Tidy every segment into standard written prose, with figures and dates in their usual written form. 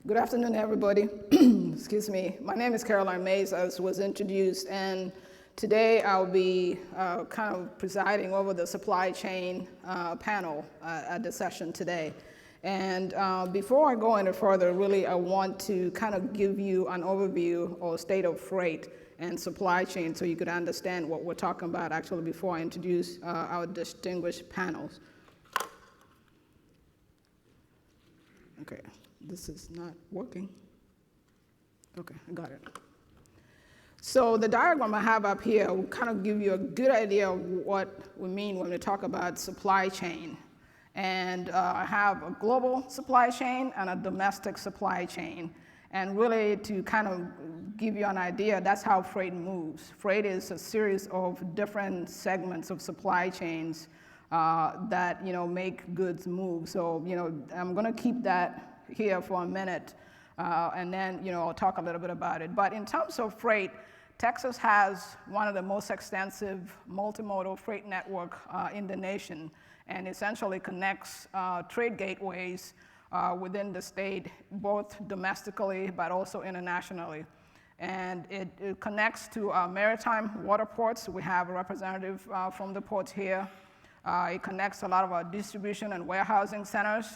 Good afternoon, everybody. Excuse me. My name is Caroline Mays, as was introduced, and today I'll be kind of presiding over the supply chain panel at the session today. And before I go any further, really, I want to kind of give you an overview or state of freight and supply chain so you could understand what we're talking about actually before I introduce our distinguished panels. Okay. This is not working. Okay, I got it. So the diagram I have up here will kind of give you a good idea of what we mean when we talk about supply chain. And I have a global supply chain and a domestic supply chain. And really to kind of give you an idea, that's how freight moves. Freight is a series of different segments of supply chains that make goods move. So I'm going to keep that here for a minute, and then I'll talk a little bit about it. But in terms of freight, Texas has one of the most extensive multimodal freight network in the nation, and essentially connects trade gateways within the state, both domestically but also internationally. And it connects to maritime water ports. We have a representative from the ports here. It connects a lot of our distribution and warehousing centers,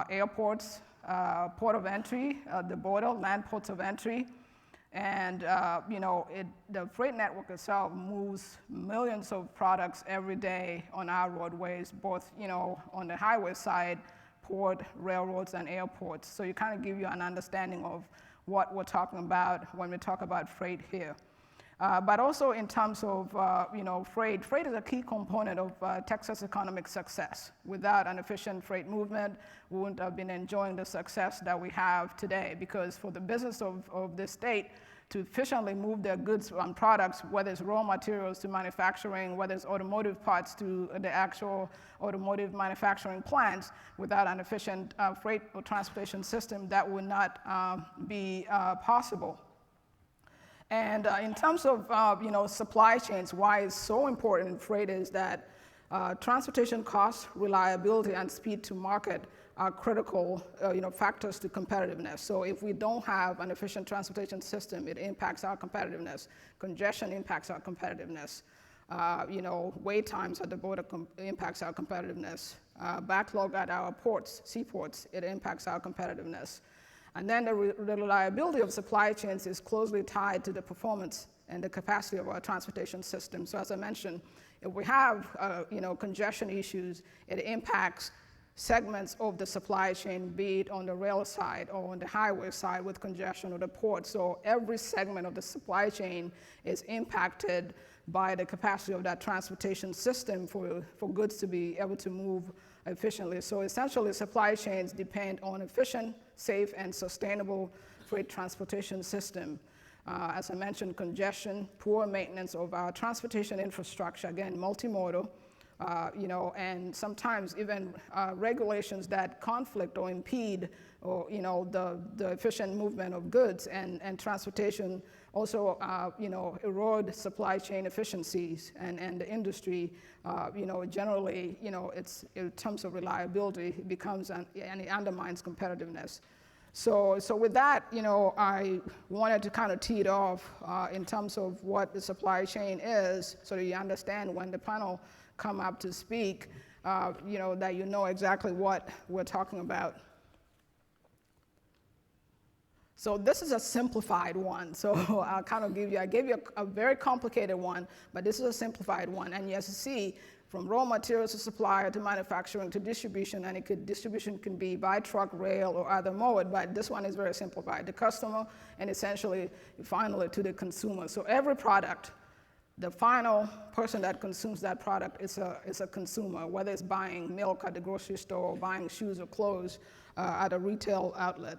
airports, port of entry, the border, land ports of entry, and the freight network itself moves millions of products every day on our roadways, both on the highway side, port, railroads, and airports. So you kind of give you an understanding of what we're talking about when we talk about freight here. But also in terms of freight is a key component of Texas economic success. Without an efficient freight movement, we wouldn't have been enjoying the success that we have today, because for the business of the state to efficiently move their goods and products, whether it's raw materials to manufacturing, whether it's automotive parts to the actual automotive manufacturing plants, without an efficient freight or transportation system, that would not be possible. And in terms of supply chains, why it's so important in freight is that transportation costs, reliability, and speed to market are critical factors to competitiveness. So if we don't have an efficient transportation system, it impacts our competitiveness. Congestion impacts our competitiveness. Wait times at the border impacts our competitiveness. Backlog at our ports, seaports, it impacts our competitiveness. And then the reliability of supply chains is closely tied to the performance and the capacity of our transportation system. So as I mentioned, if we have congestion issues, it impacts segments of the supply chain, be it on the rail side or on the highway side with congestion or the port. So every segment of the supply chain is impacted by the capacity of that transportation system for goods to be able to move efficiently. So essentially, supply chains depend on efficient, safe, and sustainable freight transportation system. As I mentioned, congestion, poor maintenance of our transportation infrastructure, again, multimodal, and sometimes even regulations that conflict or impede or the efficient movement of goods and transportation also erode supply chain efficiencies, and the industry generally it's in terms of reliability it becomes and it undermines competitiveness. So with that I wanted to kind of tee it off in terms of what the supply chain is, so that you understand when the panel come up to speak that exactly what we're talking about. So this is a simplified one. So I'll kind of I gave you a very complicated one, but this is a simplified one. And as you see, from raw materials to supplier to manufacturing to distribution, and distribution can be by truck, rail, or other mode, but this one is very simplified. The customer, and essentially, finally, to the consumer. So every product, the final person that consumes that product is a consumer, whether it's buying milk at the grocery store or buying shoes or clothes at a retail outlet.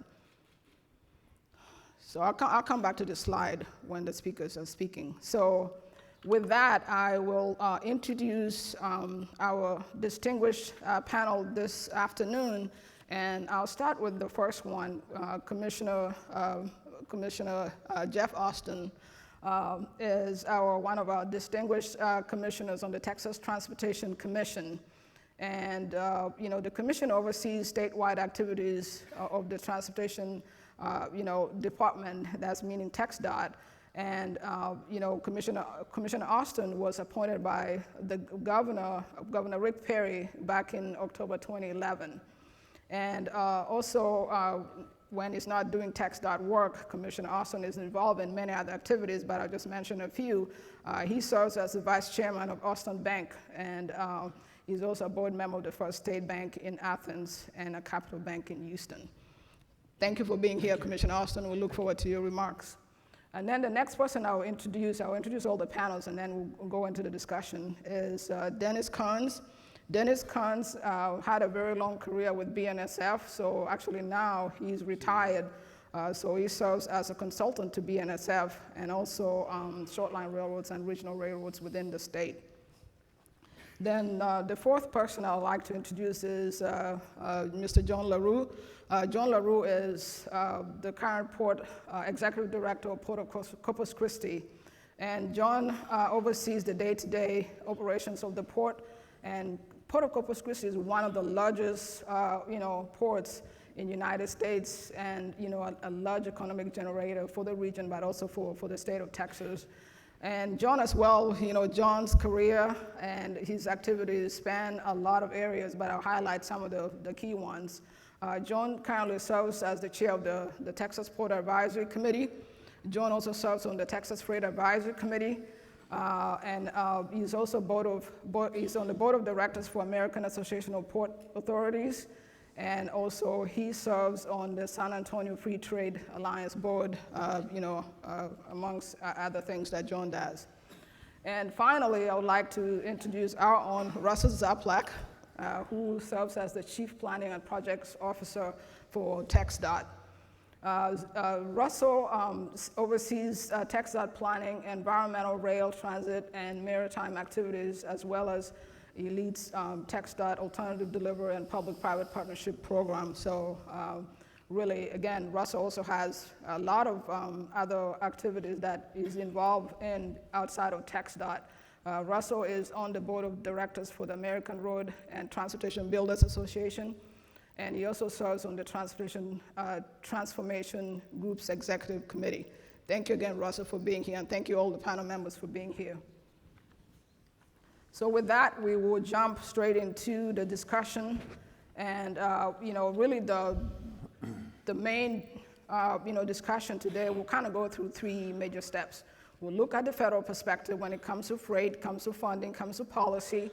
So I'll come back to this slide when the speakers are speaking. So with that, I will introduce our distinguished panel this afternoon, and I'll start with the first one, Commissioner Jeff Austin is one of our distinguished commissioners on the Texas Transportation Commission. And the commission oversees statewide activities of the transportation department, that's meaning TxDOT. And Commissioner Austin was appointed by the Governor Rick Perry, back in October 2011. And also, when he's not doing TxDOT work, Commissioner Austin is involved in many other activities, but I'll just mention a few. He serves as the vice chairman of Austin Bank, and he's also a board member of the First State Bank in Athens and a Capital Bank in Houston. Thank you for being here, Commissioner Austin. We look forward to your remarks. And then the next person I'll introduce all the panels, and then we'll go into the discussion, is Dennis Carnes. Dennis Carnes had a very long career with BNSF, so actually now he's retired. So he serves as a consultant to BNSF and also short-line railroads and regional railroads within the state. Then the fourth person I'd like to introduce is Mr. John LaRue. John LaRue is the current port executive director of Port of Corpus Christi. And John oversees the day-to-day operations of the port. And Port of Corpus Christi is one of the largest ports in the United States, and a large economic generator for the region, but also for the state of Texas. And John as well, John's career and his activities span a lot of areas, but I'll highlight some of the key ones. John currently serves as the chair of the Texas Port Advisory Committee. John also serves on the Texas Freight Advisory Committee, and he's also he's on the board of directors for American Association of Port Authorities, and also he serves on the San Antonio Free Trade Alliance board, amongst other things that John does. And finally, I would like to introduce our own Russell Zaplak, who serves as the Chief Planning and Projects Officer for TxDOT. Russell oversees TxDOT planning, environmental, rail, transit, and maritime activities, as well as he leads TxDOT alternative delivery and public-private partnership program. So really, again, Russell also has a lot of other activities that he's involved in outside of TxDOT. Russell is on the board of directors for the American Road and Transportation Builders Association, and he also serves on the Transportation Transformation Group's Executive Committee. Thank you again, Russell, for being here, and thank you all the panel members for being here. So with that, we will jump straight into the discussion, and really the main discussion today will kind of go through three major steps. We'll look at the federal perspective when it comes to freight, comes to funding, comes to policy.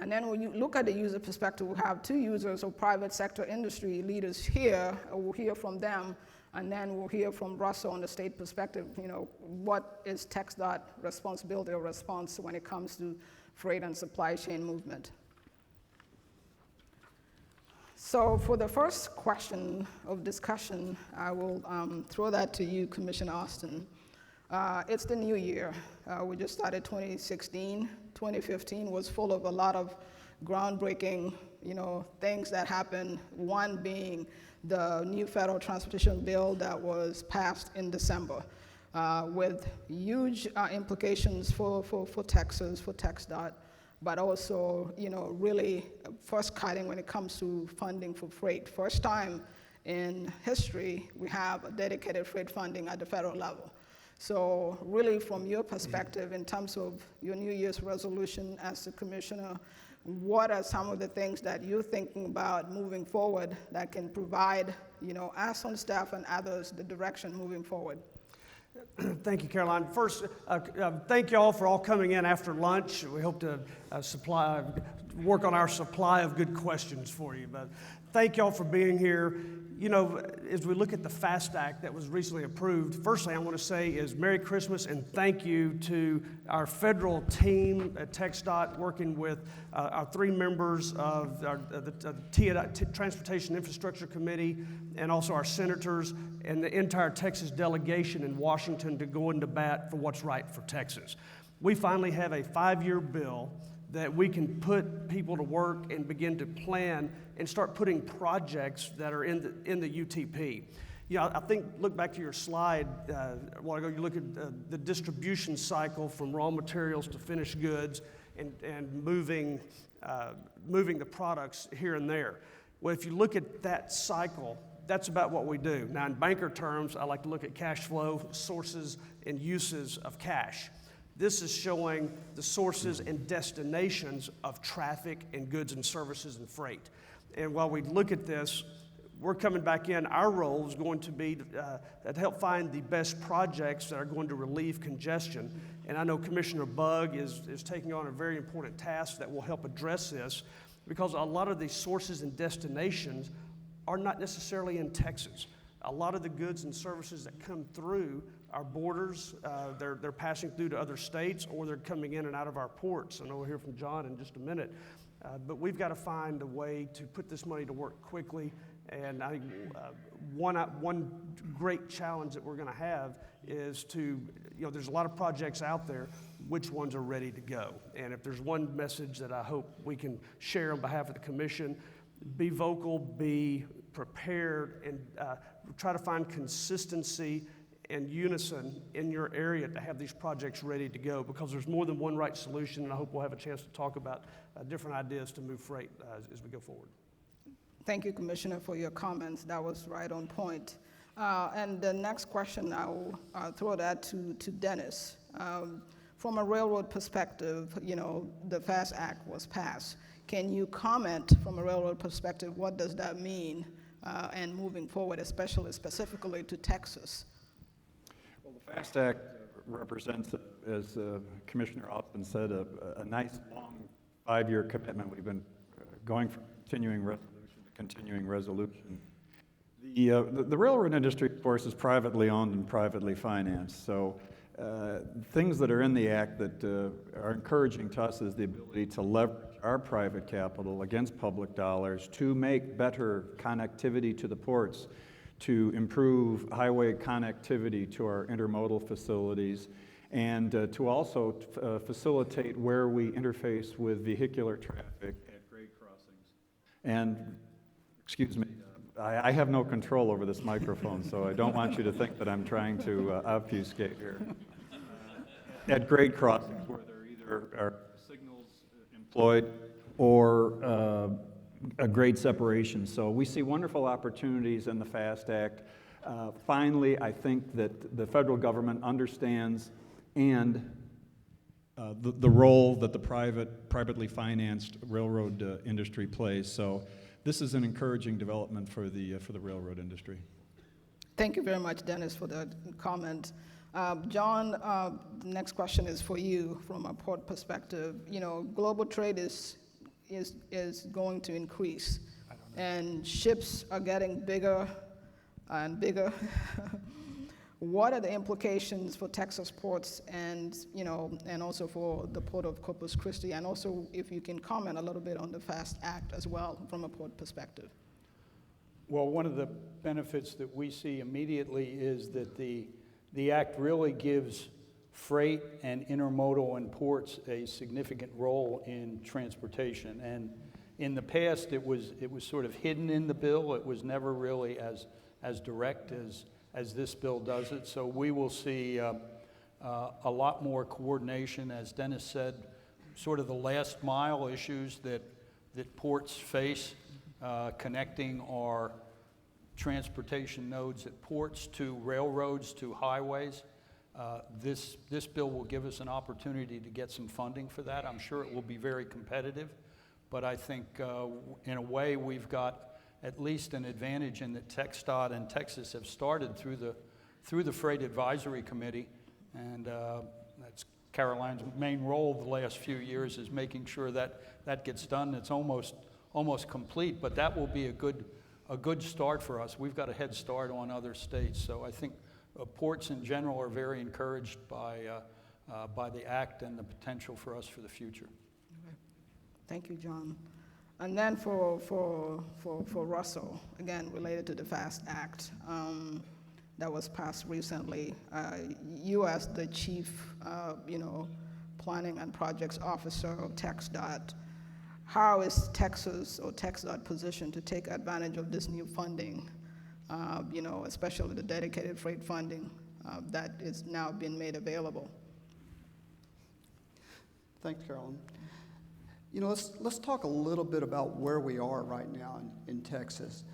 And then when you look at the user perspective, we'll have two users of private sector industry leaders here. We'll hear from them, and then we'll hear from Russell on the state perspective. What is TxDOT responsibility or response when it comes to freight and supply chain movement? So for the first question of discussion, I will throw that to you, Commissioner Austin. It's the new year. We just started 2016. 2015 was full of a lot of groundbreaking, things that happened. One being the new federal transportation bill that was passed in December, with huge implications for Texas, for TxDOT, but also, really first cutting when it comes to funding for freight. First time in history, we have a dedicated freight funding at the federal level. So really, from your perspective, in terms of your New Year's resolution as the commissioner, what are some of the things that you're thinking about moving forward that can provide, us on staff and others the direction moving forward? Thank you, Caroline. First, thank you all for all coming in after lunch. We hope to work on our supply of good questions for you. But thank you all for being here. As we look at the FAST Act that was recently approved, first thing I want to say is Merry Christmas and thank you to our federal team at TxDOT working with our three members of the Transportation Infrastructure Committee and also our senators and the entire Texas delegation in Washington to go into bat for what's right for Texas. We finally have a 5-year bill that we can put people to work and begin to plan and start putting projects that are in the UTP. I think, look back to your slide a while ago, you look at the distribution cycle from raw materials to finished goods. and moving the products here and there. Well, if you look at that cycle, that's about what we do. Now, in banker terms, I like to look at cash flow, sources and uses of cash. This is showing the sources and destinations of traffic and goods and services and freight. And while we look at this, we're coming back in. Our role is going to be to help find the best projects that are going to relieve congestion. And I know Commissioner Bugg is taking on a very important task that will help address this, because a lot of these sources and destinations are not necessarily in Texas. A lot of the goods and services that come through our borders, they're passing through to other states, or they're coming in and out of our ports. I know we'll hear from John in just a minute. But we've got to find a way to put this money to work quickly. And I think one great challenge that we're going to have is to, there's a lot of projects out there. Which ones are ready to go? And if there's one message that I hope we can share on behalf of the commission, be vocal, be prepared, and try to find consistency and unison in your area to have these projects ready to go, because there's more than one right solution, and I hope we'll have a chance to talk about different ideas to move freight as we go forward. Thank you, Commissioner, for your comments. That was right on point. And the next question, I'll throw that to Dennis. From a railroad perspective, the FAST Act was passed. Can you comment from a railroad perspective, what does that mean and moving forward, especially specifically to Texas? Well, the FAST Act represents, as Commissioner Austin said, a nice long 5-year commitment. We've been going from continuing resolution to continuing resolution. The railroad industry, of course, is privately owned and privately financed. So things that are in the act that are encouraging to us is the ability to leverage our private capital against public dollars to make better connectivity to the ports, to improve highway connectivity to our intermodal facilities, and to also facilitate where we interface with vehicular traffic at grade crossings. And, excuse me, I have no control over this microphone, so I don't want you to think that I'm trying to obfuscate here. At grade crossings, where there either are signals employed or a grade separation. So we see wonderful opportunities in the FAST Act. Finally, I think that the federal government understands and the role that the privately financed railroad industry plays. So this is an encouraging development for the railroad industry. Thank you very much, Dennis, for that comment. John, the next question is for you from a port perspective. Global trade is going to increase, and ships are getting bigger and bigger. What are the implications for Texas ports and also for the Port of Corpus Christi? And also, if you can comment a little bit on the FAST Act as well from a port perspective. Well, one of the benefits that we see immediately is that the Act really gives freight and intermodal and ports a significant role in transportation. And in the past, it was sort of hidden in the bill. It was never really as direct as this bill does it. So we will see a lot more coordination, as Dennis said, sort of the last mile issues that ports face, connecting our transportation nodes at ports to railroads to highways. This bill will give us an opportunity to get some funding for that. I'm sure it will be very competitive, but I think in a way we've got at least an advantage in that TxDOT and Texas have started through the Freight Advisory Committee, and that's Caroline's main role the last few years, is making sure that gets done. It's almost complete, but that will be a good start for us. We've got a head start on other states, so I think ports in general are very encouraged by the act and the potential for us for the future. Okay. Thank you, John. And then for Russell, again, related to the FAST Act that was passed recently, you as the Chief, Planning and Projects Officer of TxDOT, how is Texas or TxDOT positioned to take advantage of this new funding, especially the dedicated freight funding that is now being made available? Thanks, Carolyn. let's talk a little bit about where we are right now in Texas.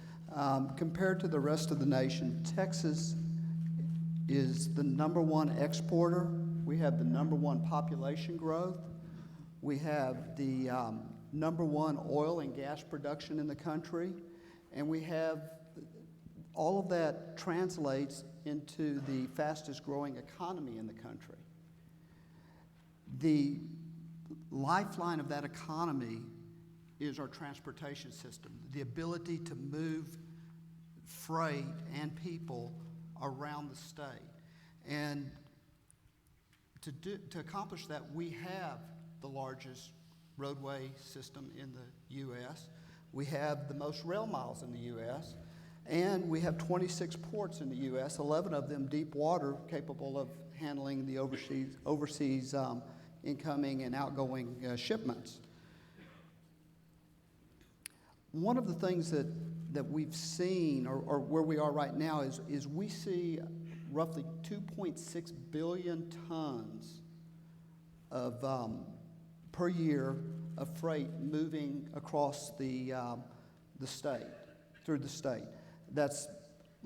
Compared to the rest of the nation, Texas is the #1 exporter. We have the #1 population growth. We have the #1 oil and gas production in the country. And we have all of that translates into the fastest growing economy in the country. The lifeline of that economy is our transportation system, the ability to move freight and people around the state. And to accomplish that, we have the largest roadway system in the U.S. We have the most rail miles in the U.S., and we have 26 ports in the U.S., 11 of them deep water, capable of handling the overseas incoming and outgoing shipments. One of the things that we've seen, or where we are right now, is we see roughly 2.6 billion tons of per year of freight moving across the state, through the state. That's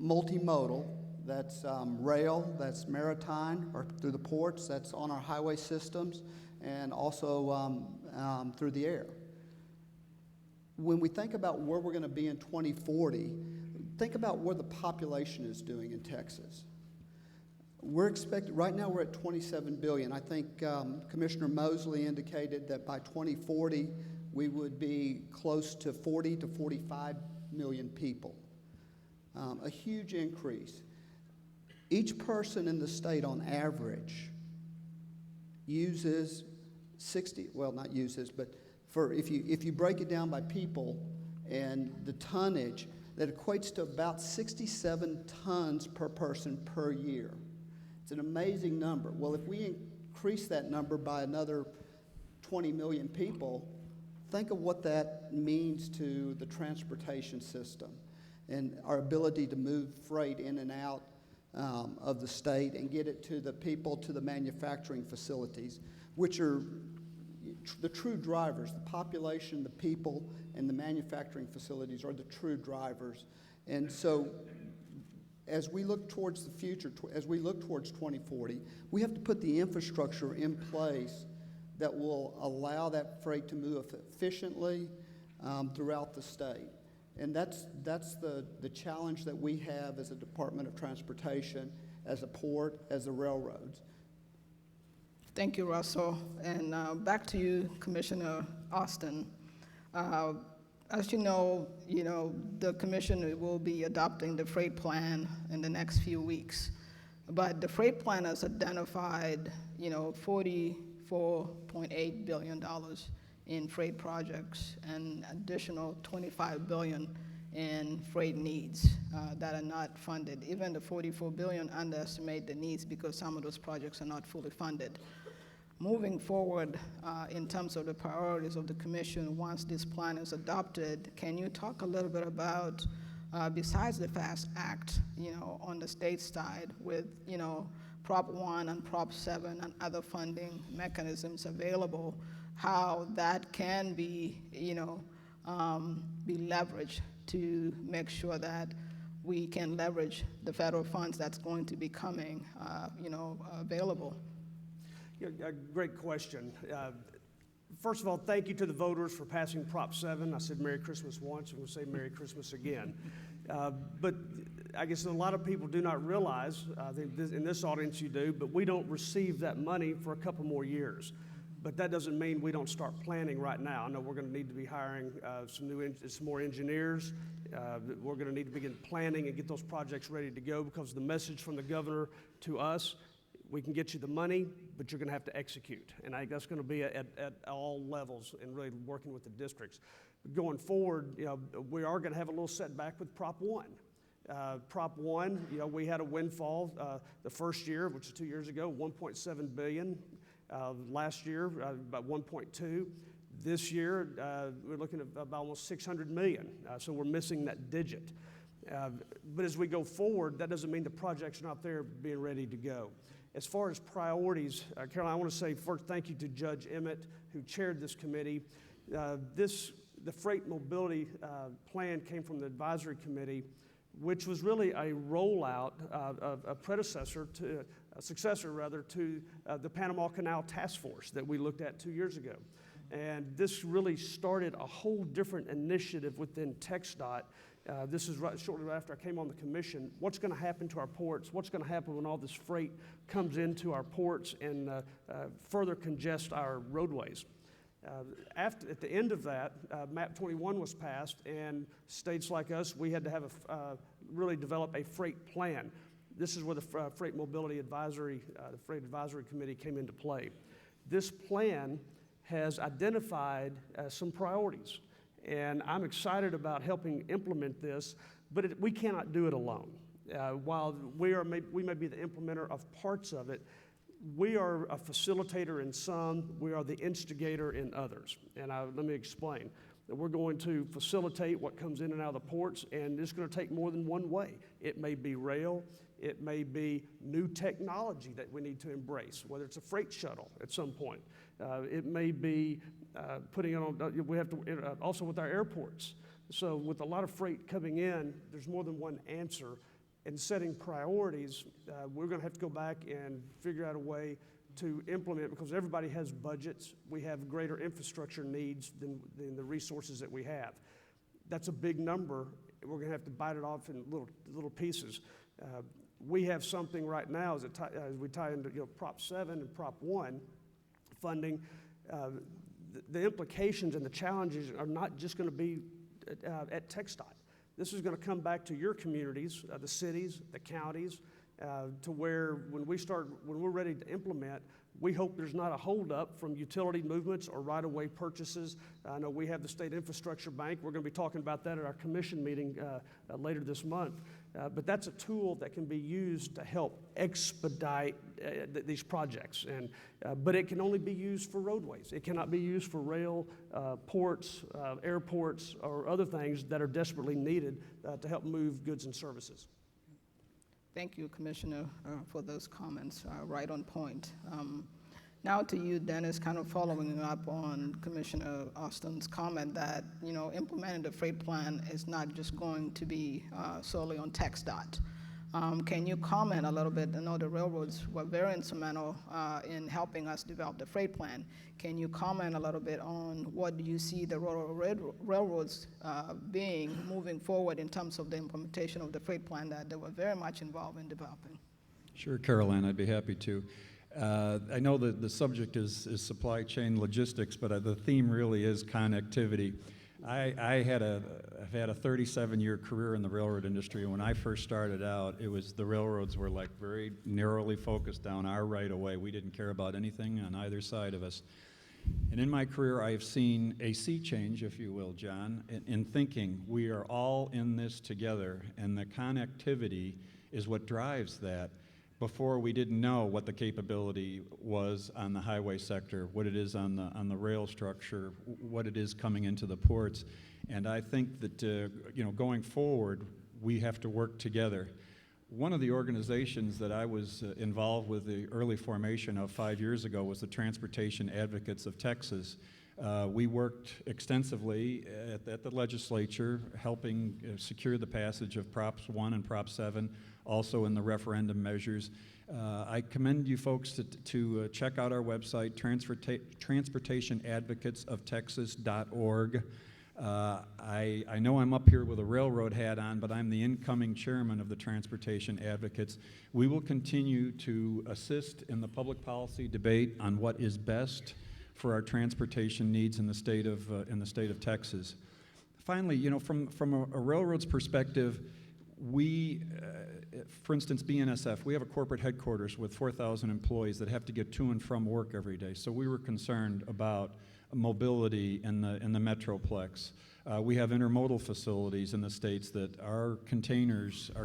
multimodal, that's rail, that's maritime, or through the ports, that's on our highway systems, and also through the air. When we think about where we're going to be in 2040, think about where the population is doing in Texas. We're expecting, right now we're at 27 billion. I think Commissioner Mosley indicated that by 2040, we would be close to 40 to 45 million people. A huge increase. Each person in the state on average uses 60, well, not uses, but if you break it down by people and the tonnage, that equates to about 67 tons per person per year. It's an amazing number. Well, if we increase that number by another 20 million people, think of what that means to the transportation system and our ability to move freight in and out of the state and get it to the people, to the manufacturing facilities, which are the true drivers. The population, the people, and the manufacturing facilities are the true drivers. And so as we look towards the future, as we look towards 2040, we have to put the infrastructure in place that will allow that freight to move efficiently throughout the state. And that's the challenge that we have as a Department of Transportation, as a port, as the railroads. Thank you, Russell. And back to you, Commissioner Austin. As you know, the commission will be adopting the freight plan in the next few weeks. But the freight plan has identified, $44.8 billion in freight projects and additional $25 billion in freight needs that are not funded. Even the $44 billion underestimate the needs because some of those projects are not fully funded. Moving forward, in terms of the priorities of the commission, once this plan is adopted, can you talk a little bit about, besides the FAST Act, on the state side with, Prop 1 and Prop 7 and other funding mechanisms available, how that can be, be leveraged to make sure that we can leverage the federal funds that's going to be coming, available? Yeah, a great question. First of all, thank you to the voters for passing Prop 7. I said Merry Christmas once, and we'll say Merry Christmas again. But I guess a lot of people do not realize, I think in this audience you do, but we don't receive that money for a couple more years. But that doesn't mean we don't start planning right now. I know we're going to need to be hiring some more engineers. We're going to need to begin planning and get those projects ready to go because the message from the governor to us, we can get you the money, but you're going to have to execute. And I think that's going to be at all levels and really working with the districts. But going forward, we are going to have a little setback with Prop 1. Prop 1, we had a windfall the first year, which is 2 years ago, $1.7 billion. Last year, about 1.2. This year, we're looking at about almost 600 million. So we're missing that digit. But as we go forward, that doesn't mean the project's not there being ready to go. As far as priorities, Caroline, I want to say first thank you to Judge Emmett, who chaired this committee. The freight mobility plan came from the advisory committee, which was really a rollout of a successor to the Panama Canal Task Force that we looked at 2 years ago. And this really started a whole different initiative within TxDOT. This is shortly after I came on the commission. What's going to happen to our ports? What's going to happen when all this freight comes into our ports and further congest our roadways? At the end of that, MAP 21 was passed, and states like us, we had to have really develop a freight plan. This is where the Freight Mobility Advisory, the Freight Advisory Committee came into play. This plan has identified some priorities, and I'm excited about helping implement this, but we cannot do it alone. While we may be the implementer of parts of it, we are a facilitator in some, we are the instigator in others. And let me explain. That we're going to facilitate what comes in and out of the ports, and it's going to take more than one way. It may be rail, it may be new technology that we need to embrace, whether it's a freight shuttle at some point. It may be putting it on, we have to, also with our airports. So with a lot of freight coming in, there's more than one answer. And setting priorities, we're going to have to go back and figure out a way to implement, because everybody has budgets. We have greater infrastructure needs than the resources that we have. That's a big number. We're going to have to bite it off in little pieces. We have something right now as we tie into Prop 7 and Prop 1 funding. The implications and the challenges are not just going to be at TxDOT. This is going to come back to your communities, the cities, the counties, to where when we're ready to implement, we hope there's not a holdup from utility movements or right-of-way purchases. I know we have the State Infrastructure Bank. We're going to be talking about that at our commission meeting later this month. But that's a tool that can be used to help expedite these projects. But it can only be used for roadways. It cannot be used for rail, ports, airports, or other things that are desperately needed to help move goods and services. Thank you, Commissioner, for those comments, right on point. Now to you, Dennis, kind of following up on Commissioner Austin's comment that, implementing the freight plan is not just going to be solely on TxDOT. Can you comment a little bit? I know the railroads were very instrumental in helping us develop the freight plan. Can you comment a little bit on what do you see the railroads being moving forward in terms of the implementation of the freight plan that they were very much involved in developing? Sure, Caroline, I'd be happy to. I know that the subject is supply chain logistics, but the theme really is connectivity. I've had a 37-year career in the railroad industry, and when I first started out, the railroads were like very narrowly focused down our right of way. We didn't care about anything on either side of us. And in my career, I have seen a sea change, if you will, John, in thinking we are all in this together, and the connectivity is what drives that. Before, we didn't know what the capability was on the highway sector, what it is on the rail structure, what it is coming into the ports. And I think that going forward, we have to work together. One of the organizations that I was involved with the early formation of 5 years ago was the Transportation Advocates of Texas. We worked extensively at the legislature, helping secure the passage of Props 1 and Prop 7, also in the referendum measures. I commend you folks to check out our website, transportationadvocatesoftexas.org. I know I'm up here with a railroad hat on, but I'm the incoming chairman of the Transportation Advocates. We will continue to assist in the public policy debate on what is best for our transportation needs in the state of Texas. Finally, from a railroad's perspective, we, for instance, BNSF, we have a corporate headquarters with 4,000 employees that have to get to and from work every day. So we were concerned about mobility in the Metroplex. We have intermodal facilities in the states that our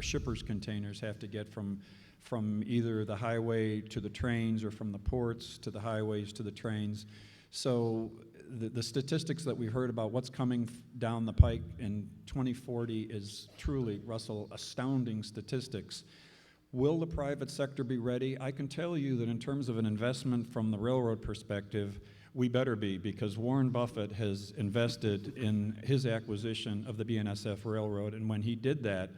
shippers' containers have to get from either the highway to the trains or from the ports to the highways to the trains. So the statistics that we've heard about what's coming down the pike in 2040 is truly, Russell, astounding statistics. Will the private sector be ready? I can tell you that in terms of an investment from the railroad perspective, We better be, because Warren Buffett has invested in his acquisition of the BNSF Railroad, and when he did that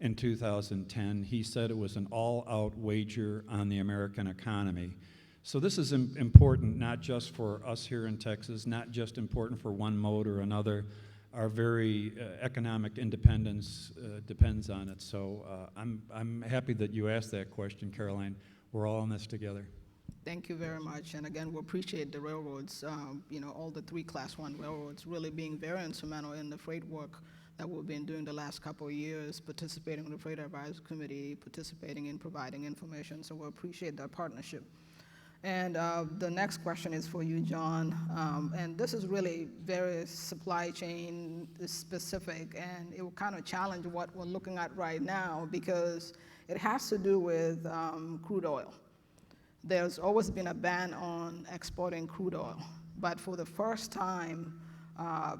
in 2010, he said it was an all-out wager on the American economy. So this is important not just for us here in Texas, not just important for one mode or another. Our very economic independence depends on it. So I'm happy that you asked that question, Caroline. We're all in this together. Thank you very much. And again, we appreciate the railroads, all the 3 Class 1 railroads really being very instrumental in the freight work that we've been doing the last couple of years, participating in the Freight Advisory Committee, participating in providing information. So we appreciate that partnership. And the next question is for you, John. And this is really very supply chain specific, and it will kind of challenge what we're looking at right now because it has to do with crude oil. There's always been a ban on exporting crude oil, but for the first time,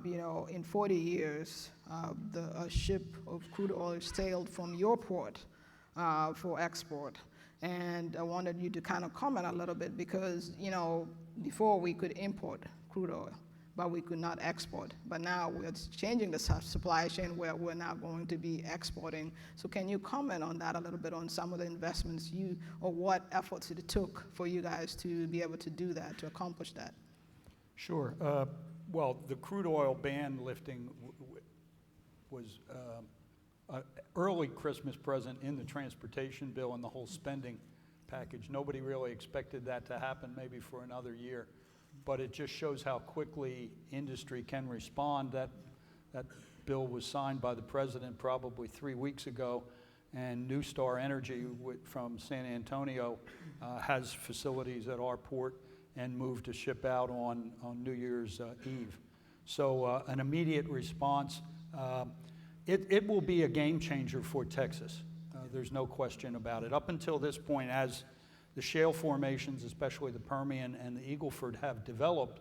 in 40 years, a ship of crude oil sailed from your port for export. And I wanted you to kind of comment a little bit because, before we could import crude oil, but we could not export. But now we're changing the supply chain where we're now going to be exporting. So can you comment on that a little bit, on some of the investments or what efforts it took for you guys to be able to do that, to accomplish that? Sure. Well, the crude oil ban lifting was an early Christmas present in the transportation bill and the whole spending package. Nobody really expected that to happen maybe for another year, but it just shows how quickly industry can respond. That bill was signed by the president probably 3 weeks ago, and New Star Energy from San Antonio has facilities at our port and moved to ship out on New Year's Eve. So an immediate response. It will be a game changer for Texas. There's no question about it. Up until this point, as the shale formations, especially the Permian and the Eagle Ford, have developed,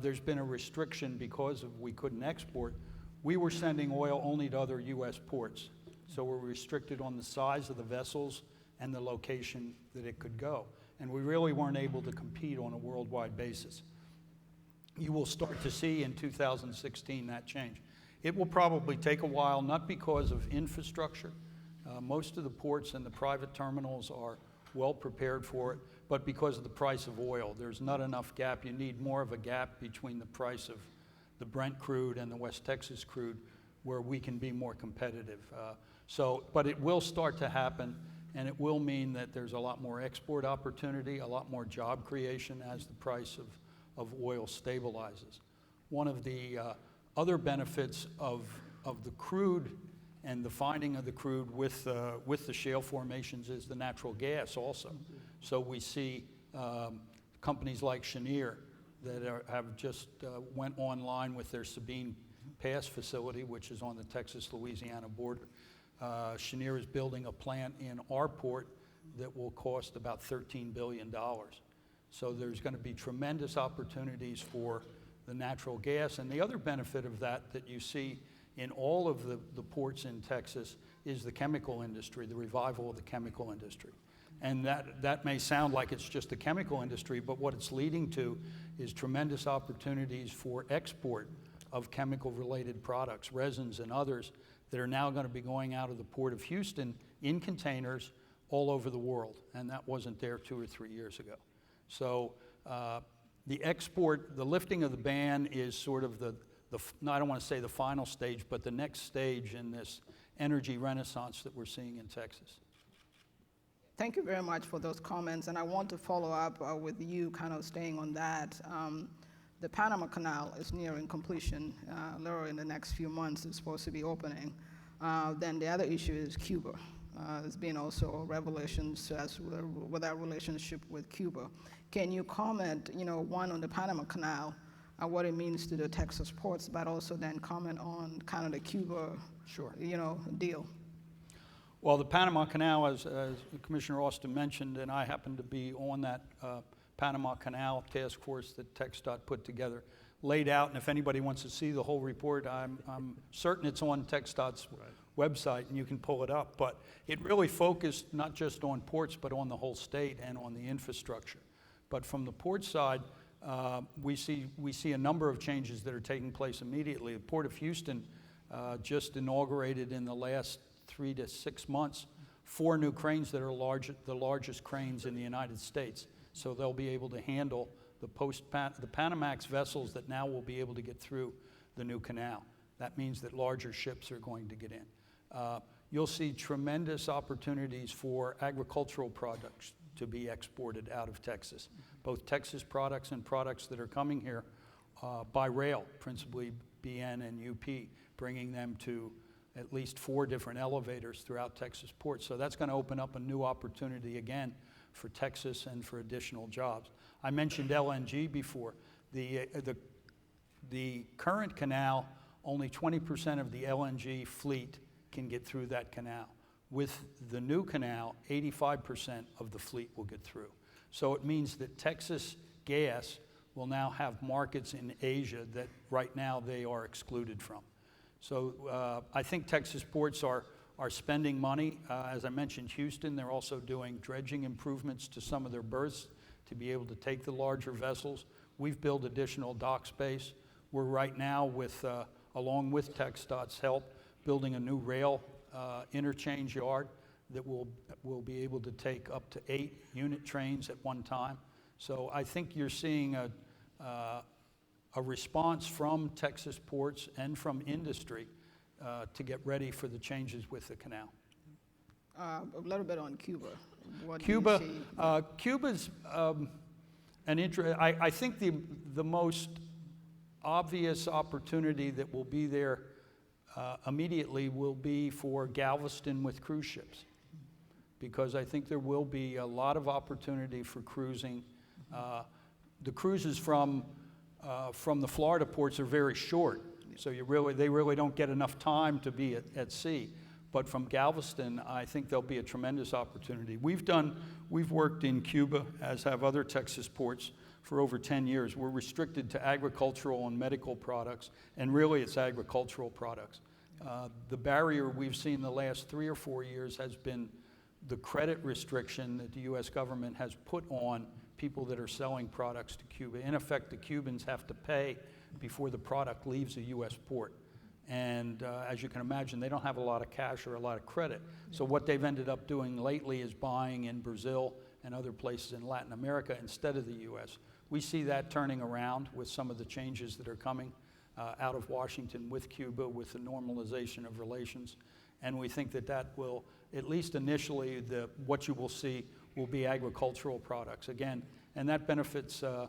there's been a restriction because we couldn't export. We were sending oil only to other U.S. ports, so we're restricted on the size of the vessels and the location that it could go. And we really weren't able to compete on a worldwide basis. You will start to see in 2016 that change. It will probably take a while, not because of infrastructure. Most of the ports and the private terminals are well prepared for it, but because of the price of oil. There's not enough gap. You need more of a gap between the price of the Brent crude and the West Texas crude where we can be more competitive. But it will start to happen, and it will mean that there's a lot more export opportunity, a lot more job creation as the price of oil stabilizes. One of the other benefits of the crude and the finding of the crude with the shale formations is the natural gas also. So we see companies like Cheniere that have just went online with their Sabine Pass facility, which is on the Texas-Louisiana border. Cheniere is building a plant in our port that will cost about $13 billion. So there's going to be tremendous opportunities for the natural gas. And the other benefit of that you see in all of the ports in Texas is the chemical industry, the revival of the chemical industry. And that may sound like it's just the chemical industry, but what it's leading to is tremendous opportunities for export of chemical-related products, resins and others, that are now going to be going out of the Port of Houston in containers all over the world. And that wasn't there 2 or 3 years ago. So the lifting of the ban is sort of I don't want to say the final stage, but the next stage in this energy renaissance that we're seeing in Texas. Thank you very much for those comments, and I want to follow up with you kind of staying on that. The Panama Canal is nearing completion. Literally in the next few months it's supposed to be opening. Then the other issue is Cuba. There's been also revelations as with our relationship with Cuba. Can you comment, one on the Panama Canal, what it means to the Texas ports, but also then comment on kind of the Cuba, Sure. Deal? Well, the Panama Canal, as Commissioner Austin mentioned, and I happen to be on that Panama Canal task force that TxDOT put together, laid out, and if anybody wants to see the whole report, I'm certain it's on TxDOT's website, and you can pull it up. But it really focused not just on ports, but on the whole state and on the infrastructure. But from the port side, we see a number of changes that are taking place immediately. The Port of Houston just inaugurated in the last 3 to 6 months 4 new cranes that are the largest cranes in the United States. So they'll be able to handle the Panamax vessels that now will be able to get through the new canal. That means that larger ships are going to get in. You'll see tremendous opportunities for agricultural products to be exported out of Texas, both Texas products and products that are coming here by rail, principally BN and UP, bringing them to at least 4 different elevators throughout Texas ports. So that's going to open up a new opportunity again for Texas and for additional jobs. I mentioned LNG before. The current canal, only 20% of the LNG fleet can get through that canal. With the new canal, 85% of the fleet will get through. So it means that Texas gas will now have markets in Asia that right now they are excluded from. So I think Texas ports are spending money. As I mentioned, Houston, they're also doing dredging improvements to some of their berths to be able to take the larger vessels. We've built additional dock space. We're right now, along with TxDOT's help, building a new rail interchange yard that will be able to take up to 8 unit trains at one time. So I think you're seeing a response from Texas ports and from industry to get ready for the changes with the canal. A little bit on Cuba. What do Cuba, you see? Cuba's I think the most obvious opportunity that will be there immediately will be for Galveston with cruise ships, because I think there will be a lot of opportunity for cruising. The cruises from the Florida ports are very short, so they really don't get enough time to be at sea. But from Galveston, I think there'll be a tremendous opportunity. We've worked in Cuba, as have other Texas ports, for over 10 years. We're restricted to agricultural and medical products, and really it's agricultural products. The barrier we've seen the last 3 or 4 years has been the credit restriction that the U.S. government has put on people that are selling products to Cuba. In effect, the Cubans have to pay before the product leaves a U.S. port. And as you can imagine, they don't have a lot of cash or a lot of credit. So what they've ended up doing lately is buying in Brazil and other places in Latin America instead of the U.S. We see that turning around with some of the changes that are coming out of Washington with Cuba, with the normalization of relations. And we think that will, at least initially, what you will see will be agricultural products. Again, and that benefits a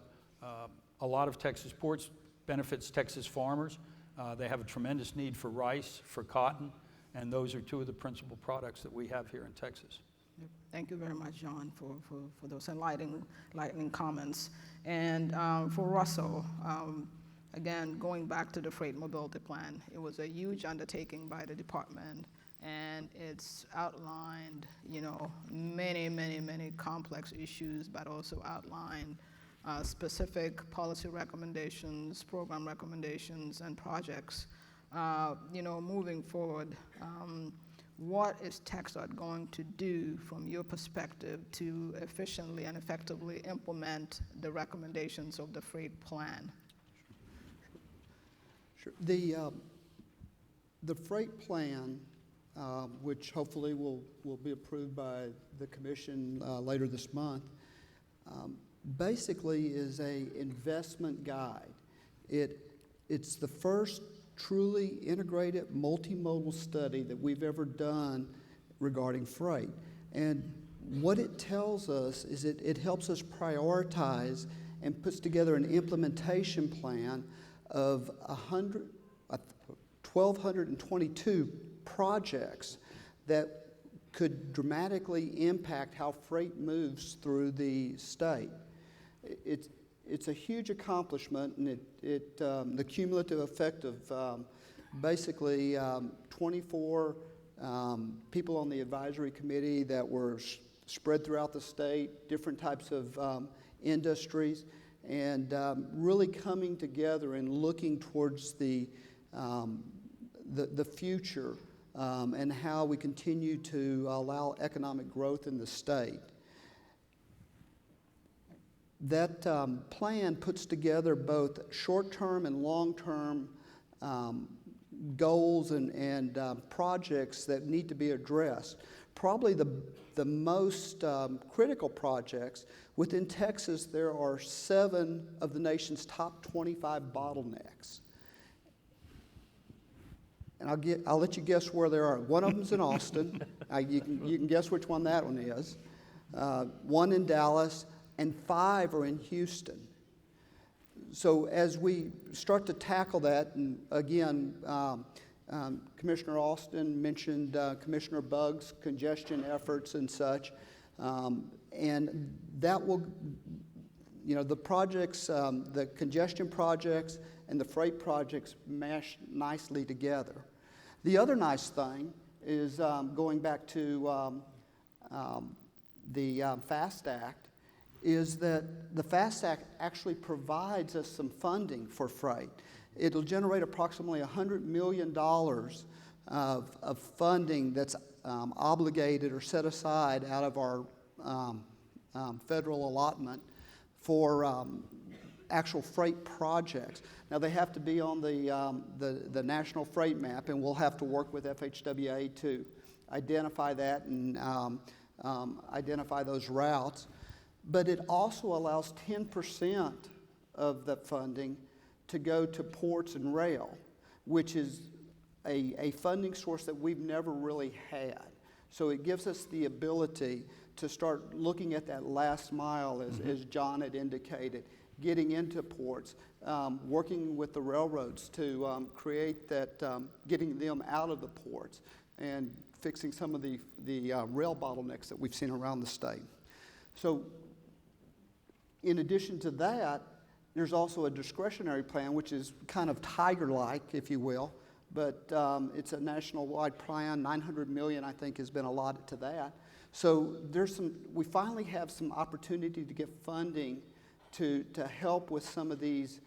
lot of Texas ports, benefits Texas farmers. They have a tremendous need for rice, for cotton, and those are 2 of the principal products that we have here in Texas. Thank you very much, John, for those enlightening comments. And for Russell, again, going back to the freight mobility plan, it was a huge undertaking by the department, and it's outlined, many complex issues, but also outlined specific policy recommendations, program recommendations, and projects. Moving forward, what is TxDOT going to do from your perspective to efficiently and effectively implement the recommendations of the freight plan? Sure. The freight plan, which hopefully will be approved by the commission later this month, basically is a investment guide. It's the first truly integrated multimodal study that we've ever done regarding freight. And what it tells us is it helps us prioritize and puts together an implementation plan of 1,222 projects that could dramatically impact how freight moves through the state. It's a huge accomplishment, and the cumulative effect of basically 24 people on the advisory committee that were spread throughout the state, different types of industries, and really coming together and looking towards the future and how we continue to allow economic growth in the state. That plan puts together both short-term and long-term goals and projects that need to be addressed. Probably the most critical projects, within Texas there are 7 of the nation's top 25 bottlenecks. And I'll let you guess where they are. One of them's in Austin. You can guess which one that one is. 1 in Dallas, and 5 are in Houston. So as we start to tackle that, and again, Commissioner Austin mentioned Commissioner Bugg's congestion efforts and such, and that will, the projects, the congestion projects and the freight projects mesh nicely together. The other nice thing is going back to the FAST Act, is that the FAST Act actually provides us some funding for freight. It'll generate approximately $100 million of funding that's obligated or set aside out of our federal allotment for actual freight projects. Now they have to be on the national freight map, and we'll have to work with FHWA to identify that and identify those routes. But it also allows 10% of the funding to go to ports and rail, which is a funding source that we've never really had. So it gives us the ability to start looking at that last mile, as John had indicated, getting into ports, working with the railroads to create that, getting them out of the ports and fixing some of the rail bottlenecks that we've seen around the state. So in addition to that, there's also a discretionary plan, which is kind of tiger-like, if you will, but it's a national-wide plan. $900 million, I think, has been allotted to that. So we finally have some opportunity to get funding to help with some of these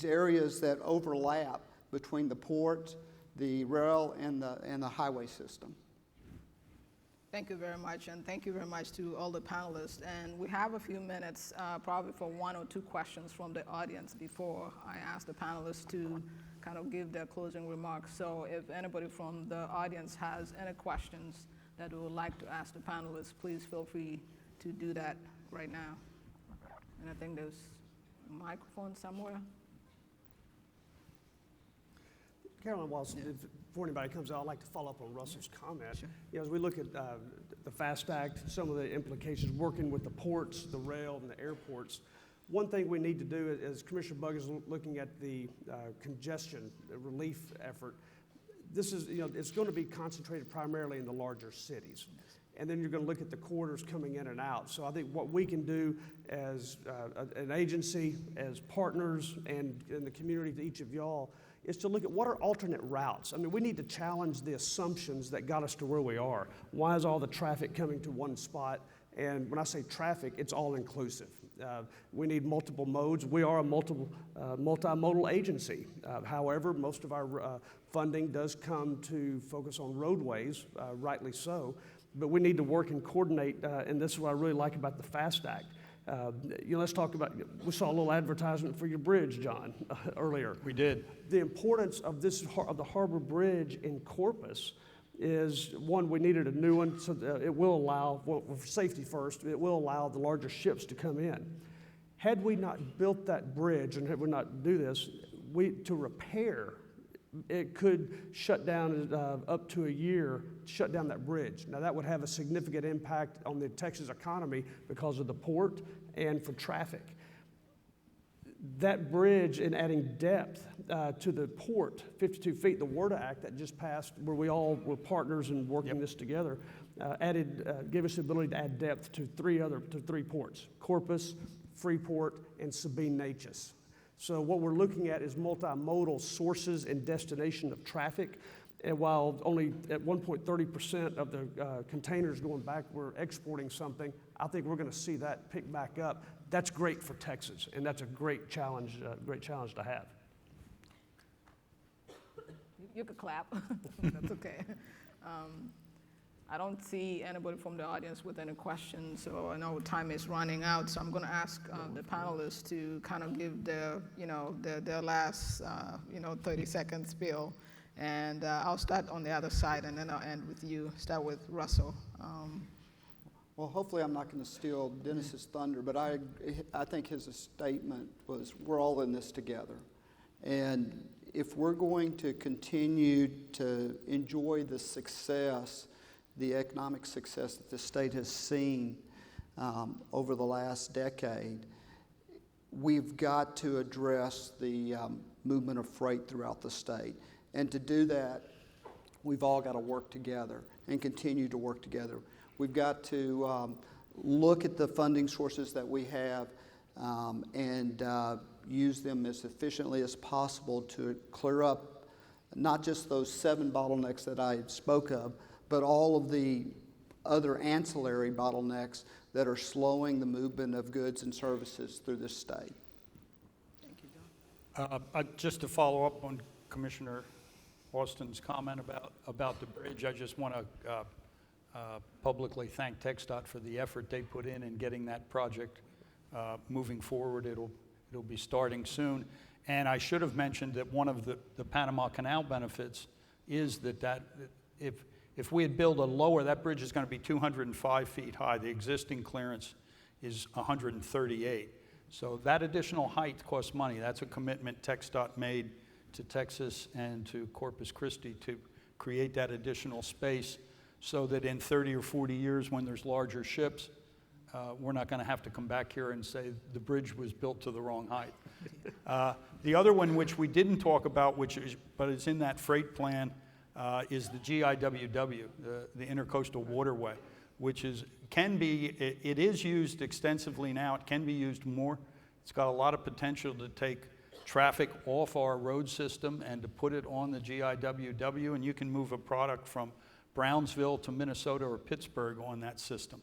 areas that overlap between the port, the rail, and the highway system. Thank you very much, and thank you very much to all the panelists. And we have a few minutes probably for 1 or 2 questions from the audience before I ask the panelists to kind of give their closing remarks. So if anybody from the audience has any questions that they would like to ask the panelists, please feel free to do that right now. And I think there's a microphone somewhere. Caroline, before anybody comes out, I'd like to follow up on Russell's comment. Sure. As we look at the FAST Act, some of the implications, working with the ports, the rail, and the airports, one thing we need to do, as Commissioner Bugg is looking at the congestion relief effort, this is, it's going to be concentrated primarily in the larger cities. And then you're going to look at the corridors coming in and out. So I think what we can do as an agency, as partners, and in the community to each of y'all, is to look at what are alternate routes. I mean, we need to challenge the assumptions that got us to where we are. Why is all the traffic coming to one spot? And when I say traffic, it's all inclusive. We need multiple modes. We are a multimodal agency. However, most of our funding does come to focus on roadways, rightly so. But we need to work and coordinate, and this is what I really like about the FAST Act. Let's talk about, we saw a little advertisement for your bridge, John, earlier. We did. The importance of the Harbor Bridge in Corpus is, one, we needed a new one, so that it will allow, well, for safety first, it will allow the larger ships to come in. Had we not built that bridge, and had we not do this, to repair, it could shut down up to a year, shut down that bridge. Now that would have a significant impact on the Texas economy because of the port and for traffic. That bridge, in adding depth to the port, 52 feet, the WRDA Act that just passed, where we all were partners in working this together, gave us the ability to add depth to three ports: Corpus, Freeport, and Sabine-Neches. So what we're looking at is multimodal sources and destination of traffic. And while only at 1.30% of the containers going back were exporting something, I think we're going to see that pick back up. That's great for Texas, and that's a great challenge to have. You could clap. That's okay. I don't see anybody from the audience with any questions, so I know time is running out, so I'm going to ask the panelists to kind of give their, their last, 30-second spiel. And I'll start on the other side, and then I'll end with you. Start with Russell. Well, hopefully I'm not going to steal Dennis's thunder, but I think his statement was, we're all in this together. And if we're going to continue to enjoy the success, the economic success that the state has seen over the last decade, we've got to address the movement of freight throughout the state. And to do that, we've all got to work together and continue to work together. We've got to look at the funding sources that we have and use them as efficiently as possible to clear up not just those 7 bottlenecks that I spoke of, but all of the other ancillary bottlenecks that are slowing the movement of goods and services through this state. Thank you, John. Just to follow up on Commissioner Austin's comment about the bridge, I just want to publicly thank TxDOT for the effort they put in getting that project moving forward. It'll be starting soon. And I should have mentioned that one of the Panama Canal benefits is that if we had built a lower, that bridge is going to be 205 feet high. The existing clearance is 138. So that additional height costs money. That's a commitment TxDOT made to Texas and to Corpus Christi to create that additional space so that in 30 or 40 years when there's larger ships, we're not going to have to come back here and say the bridge was built to the wrong height. The other one which we didn't talk about, but it's in that freight plan, is the GIWW, the Intercoastal Waterway, which it is used extensively now. It can be used more. It's got a lot of potential to take traffic off our road system and to put it on the GIWW, and you can move a product from Brownsville to Minnesota or Pittsburgh on that system.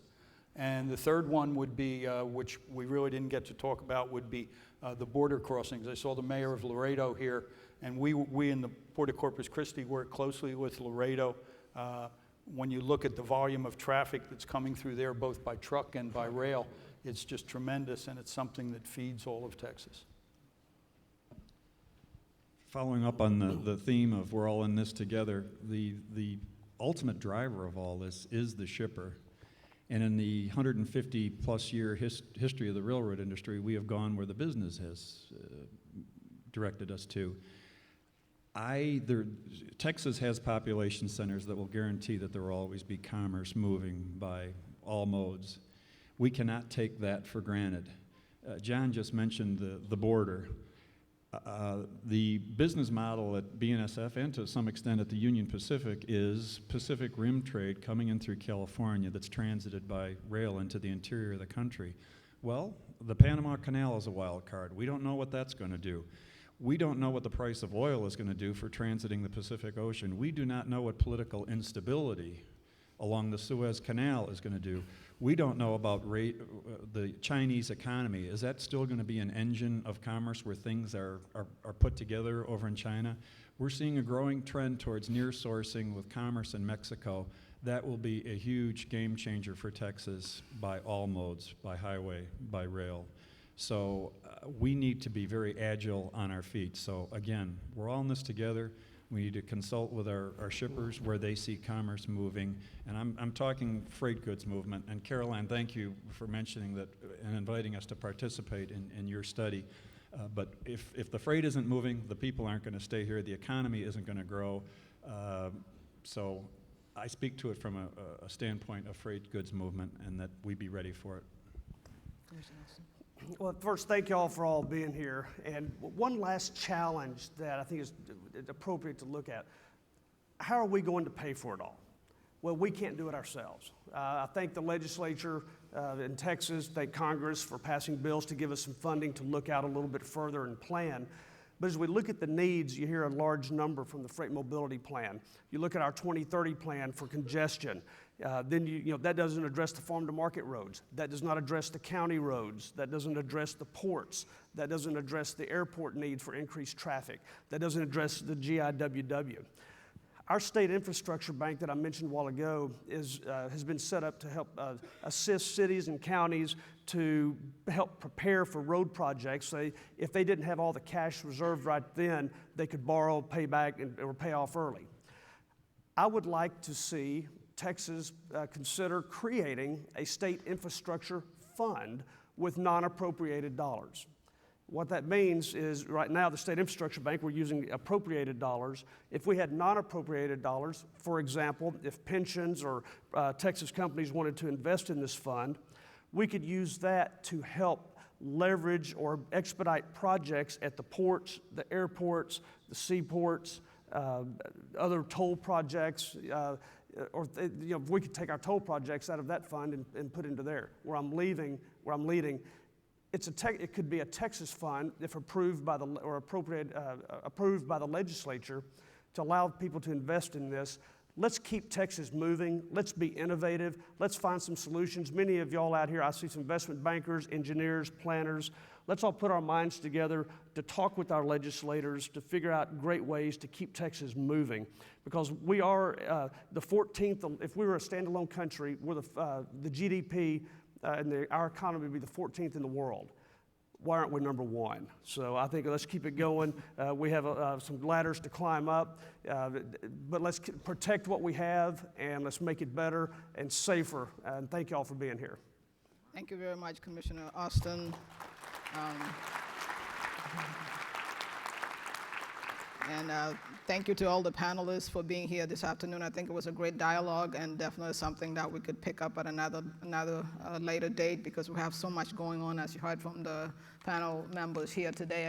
And the third one would be, which we really didn't get to talk about, would be the border crossings. I saw the mayor of Laredo here, and we in the Port of Corpus Christi work closely with Laredo. When you look at the volume of traffic that's coming through there, both by truck and by rail, it's just tremendous, and it's something that feeds all of Texas. Following up on the theme of we're all in this together, the ultimate driver of all this is the shipper. And in the 150-plus year history of the railroad industry, we have gone where the business has directed us to. Texas has population centers that will guarantee that there will always be commerce moving by all modes. We cannot take that for granted. John just mentioned the border. The business model at BNSF and to some extent at the Union Pacific is Pacific Rim trade coming in through California that's transited by rail into the interior of the country. Well, the Panama Canal is a wild card. We don't know what that's going to do. We don't know what the price of oil is going to do for transiting the Pacific Ocean. We do not know what political instability along the Suez Canal is going to do. We don't know about the Chinese economy. Is that still going to be an engine of commerce where things are put together over in China? We're seeing a growing trend towards near sourcing with commerce in Mexico. That will be a huge game changer for Texas by all modes, by highway, by rail. So we need to be very agile on our feet. So again, we're all in this together. We need to consult with our shippers where they see commerce moving. And I'm talking freight goods movement. And Caroline, thank you for mentioning that and inviting us to participate in your study. But if the freight isn't moving, the people aren't going to stay here. The economy isn't going to grow. So I speak to it from a standpoint of freight goods movement and that we be ready for it. Well, first, thank you all for all being here. And one last challenge that I think is appropriate to look at. How are we going to pay for it all? Well, we can't do it ourselves. I thank the legislature in Texas, thank Congress for passing bills to give us some funding to look out a little bit further and plan. But as we look at the needs, you hear a large number from the Freight Mobility Plan. You look at our 2030 plan for congestion. Then that doesn't address the farm-to-market roads. That does not address the county roads. That doesn't address the ports. That doesn't address the airport need for increased traffic. That doesn't address the GIWW. Our state infrastructure bank that I mentioned a while ago has been set up to help assist cities and counties to help prepare for road projects. If they didn't have all the cash reserved right then, they could borrow, pay back, or pay off early. I would like to see Texas consider creating a state infrastructure fund with non-appropriated dollars. What that means is right now the state infrastructure bank, we're using appropriated dollars. If we had non-appropriated dollars, for example, if pensions or Texas companies wanted to invest in this fund, we could use that to help leverage or expedite projects at the ports, the airports, the seaports, other toll projects, if we could take our toll projects out of that fund and put into there. Where I'm leading, it could be a Texas fund if approved by approved by the legislature to allow people to invest in this. Let's keep Texas moving. Let's be innovative. Let's find some solutions. Many of y'all out here, I see some investment bankers, engineers, planners. Let's all put our minds together to talk with our legislators to figure out great ways to keep Texas moving. Because we are the 14th, if we were a standalone country, we're the GDP and our economy would be the 14th in the world. Why aren't we number one? So I think let's keep it going. We have some ladders to climb up, but let's protect what we have and let's make it better and safer. And thank you all for being here. Thank you very much, Commissioner Austin. And thank you to all the panelists for being here this afternoon. I think it was a great dialogue and definitely something that we could pick up at another later date because we have so much going on, as you heard from the panel members here today.